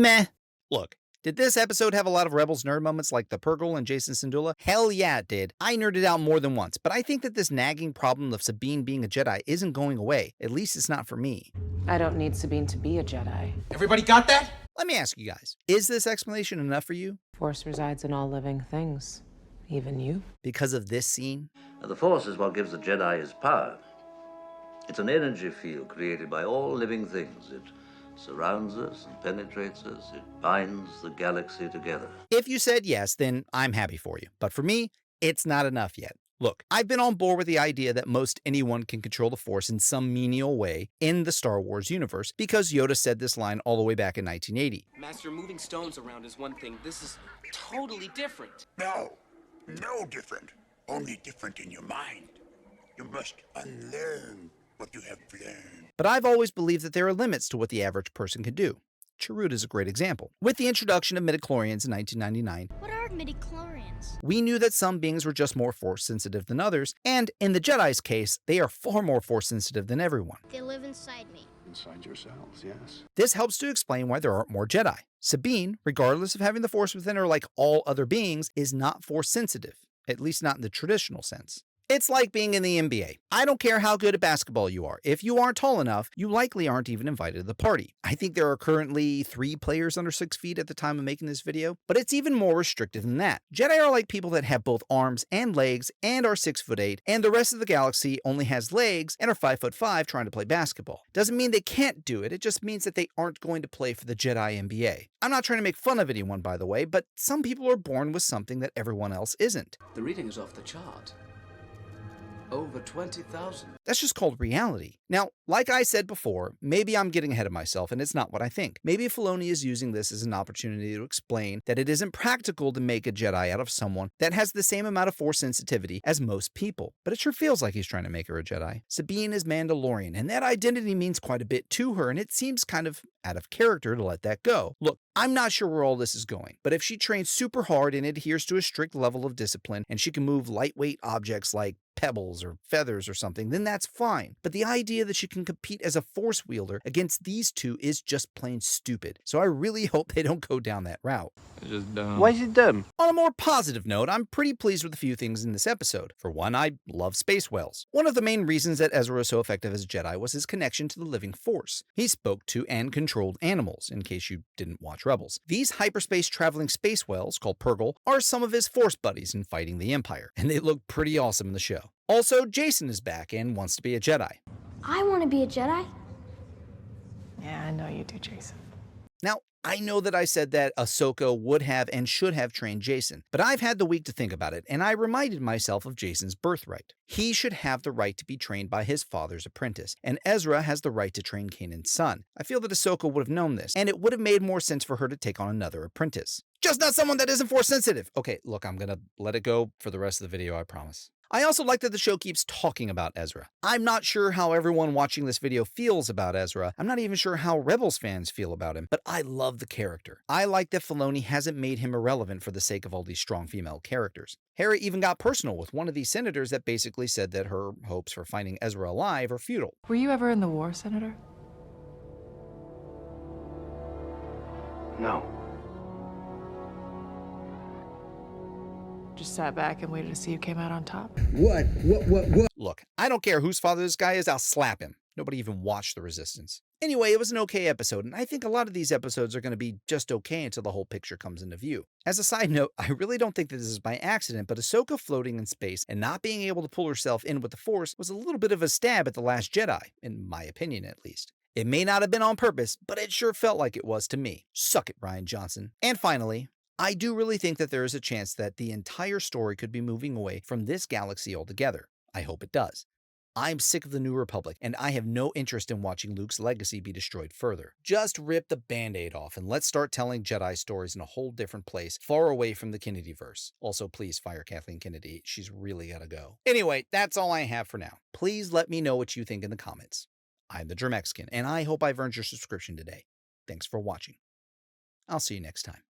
Meh. Look, did this episode have a lot of Rebels nerd moments like the Purgle and Jason Syndulla? Hell yeah, it did. I nerded out more than once, but I think that this nagging problem of Sabine being a Jedi isn't going away. At least it's not for me. I don't need Sabine to be a Jedi. Everybody got that? Let me ask you guys, is this explanation enough for you? Force resides in all living things, even you. Because of this scene? The Force is what gives the Jedi his power. It's an energy field created by all living things. It surrounds us and penetrates us. It binds the galaxy together. If you said yes, then I'm happy for you. But for me, it's not enough yet. Look, I've been on board with the idea that most anyone can control the Force in some menial way in the Star Wars universe because Yoda said this line all the way back in 1980. Master, moving stones around is one thing. This is totally different. No different. Only different in your mind. You must unlearn what you have learned. But I've always believed that there are limits to what the average person can do. Chirrut is a great example. With the introduction of midichlorians in 1999, what are midichlorians? We knew that some beings were just more force-sensitive than others, and in the Jedi's case, they are far more force-sensitive than everyone. They live inside me. Inside yourselves, yes. This helps to explain why there aren't more Jedi. Sabine, regardless of having the Force within her like all other beings, is not force-sensitive, at least not in the traditional sense. It's like being in the NBA. I don't care how good at basketball you are. If you aren't tall enough, you likely aren't even invited to the party. I think there are currently 3 players under 6 feet at the time of making this video, but it's even more restrictive than that. Jedi are like people that have both arms and legs and are 6'8", and the rest of the galaxy only has legs and are 5'5" trying to play basketball. Doesn't mean they can't do it, it just means that they aren't going to play for the Jedi NBA. I'm not trying to make fun of anyone, by the way, but some people are born with something that everyone else isn't. The reading is off the chart. Over 20,000. That's just called reality. Now, like I said before, maybe I'm getting ahead of myself and it's not what I think. Maybe Filoni is using this as an opportunity to explain that it isn't practical to make a Jedi out of someone that has the same amount of force sensitivity as most people. But it sure feels like he's trying to make her a Jedi. Sabine is Mandalorian, and that identity means quite a bit to her, and it seems kind of out of character to let that go. Look, I'm not sure where all this is going, but if she trains super hard and adheres to a strict level of discipline, and she can move lightweight objects like pebbles or feathers or something, then that's fine. But the idea that she can compete as a force wielder against these two is just plain stupid. So I really hope they don't go down that route. It's just dumb. Why is it dumb? On a more positive note, I'm pretty pleased with a few things in this episode. For one, I love space whales. One of the main reasons that Ezra was so effective as a Jedi was his connection to the living Force. He spoke to and controlled animals, in case you didn't watch Rebels. These hyperspace traveling space whales, called Purgle, are some of his Force buddies in fighting the Empire, and they look pretty awesome in the show. Also, Jason is back and wants to be a Jedi. I want to be a Jedi. Yeah, I know you do, Jason. Now, I know that I said that Ahsoka would have and should have trained Jason, but I've had the week to think about it, and I reminded myself of Jason's birthright. He should have the right to be trained by his father's apprentice, and Ezra has the right to train Kanan's son. I feel that Ahsoka would have known this, and it would have made more sense for her to take on another apprentice. Just not someone that isn't force sensitive. Okay, look, I'm gonna let it go for the rest of the video, I promise. I also like that the show keeps talking about Ezra. I'm not sure how everyone watching this video feels about Ezra. I'm not even sure how Rebels fans feel about him, but I love the character. I like that Filoni hasn't made him irrelevant for the sake of all these strong female characters. Hera even got personal with one of these senators that basically said that her hopes for finding Ezra alive are futile. Were you ever in the war, Senator? No. Just sat back and waited to see who came out on top? What? Look, I don't care whose father this guy is, I'll slap him. Nobody even watched The Resistance. Anyway, it was an okay episode, and I think a lot of these episodes are going to be just okay until the whole picture comes into view. As a side note, I really don't think that this is by accident, but Ahsoka floating in space and not being able to pull herself in with the Force was a little bit of a stab at The Last Jedi, in my opinion at least. It may not have been on purpose, but it sure felt like it was to me. Suck it, Rian Johnson. And finally, I do really think that there is a chance that the entire story could be moving away from this galaxy altogether. I hope it does. I'm sick of the New Republic, and I have no interest in watching Luke's legacy be destroyed further. Just rip the Band-Aid off and let's start telling Jedi stories in a whole different place, far away from the Kennedyverse. Also, please fire Kathleen Kennedy. She's really gotta go. Anyway, that's all I have for now. Please let me know what you think in the comments. I'm the Germexican, and I hope I've earned your subscription today. Thanks for watching. I'll see you next time.